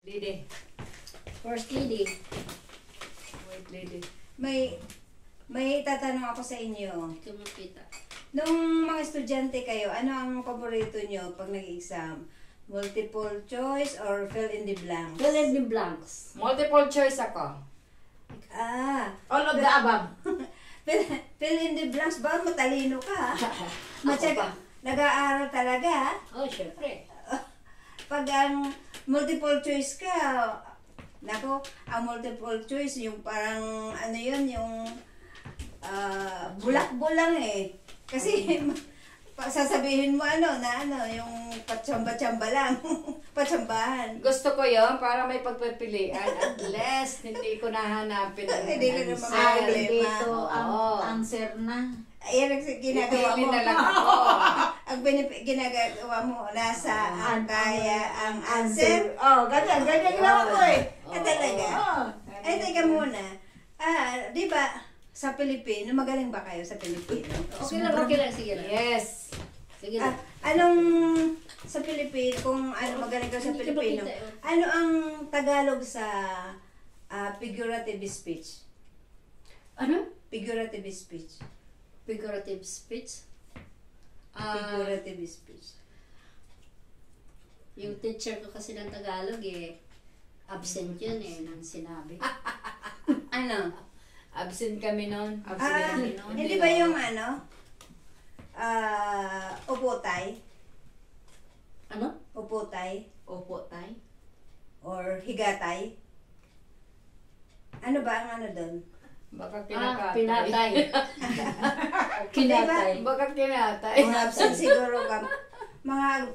Lady. First lady. Wait, lady. May tatanong ako sa inyo. Kumapita. Nung mga estudyante kayo, ano ang paborito nyo pag nag-exam? Multiple choice or fill in the blank? Fill in the blanks. Multiple choice ako. All of the above. fill in the blanks ba? Matalino ka. Ako Matyaga. pa. Nag-aaral talaga. Oh, syempre. Pag ang multiple choice ka, nako, ang multiple choice, yung parang, ano yun, yung bulakbo lang eh. Kasi, sasabihin mo yung patsamba-tsamba lang. Patsambahan. Gusto ko yon para may pagpipilian. At least, hindi ko nahanapin ang Hindi ko na answer. problema. Dito ang Oo. answer na. Ayan ang ginagawa Pipili mo. na lang ako. Ang ginagawa mo, nasa ang kaya ang answer. Ganyan Ganyan ginawa ko eh. Talaga? Oh. Ay, teka muna. Di ba, sa Pilipino, magaling ba kayo sa Pilipino? Okay lang. Sige lang. Yes. Sige lang. Anong sa Pilipino, kung magaling ka sa Hindi ka Pilipino, makita, ano ang Tagalog sa figurative speech? Ano? Figurative speech. Figurative speech. Figurative speech. Yung teacher ko kasi ng Tagalog absent yun nang sinabi. Ano? Absent kami noon. Hindi ba yung upotay? Ano? Upotay? Opo, tay. Or higatay? Ano ba ang doon? Baka kinakatay. Pinatay. Kinatay. Baka kinatay. Mga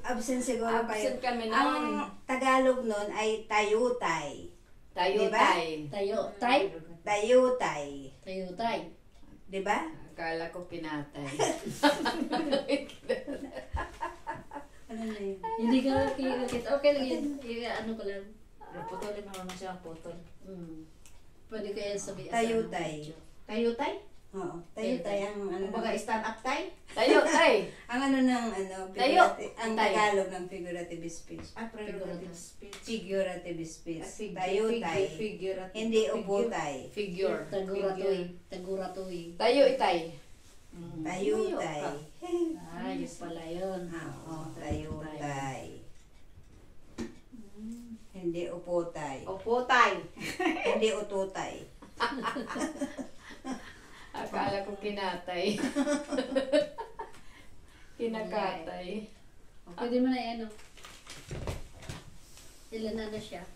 absent siguro kayo. Absent kami Ang noon. Tagalog nun ay tayutay. Tayo Diba? tay. Tayo. Tay? Tayutay. Tayo tay. Di ba? Akala ko pinatay. Ano na yun? Hindi ka nakita. Okay lang yun. Ano ko lang. Putol, marunong siyang putol. Pwede kaya sabihin. Tayutay. Tayo, tay? Oo. Tayutay ang Kumbaga stand up, tay? Tayo tay. ang ang Tayo. Tagalog ng figurative speech. Figurative speech. Figurative speech. Figurative. Tayutay. Figurative. Hindi upotay. Figure. Taguratoy. Tayo itay. Tayutay. Yun pala yun. Oo, tayutay. Hindi upotay. Opo, tay. Hindi ututay. Akala ko kinatay. Kinakatay. Pwede mo na ano. Ilan na siya?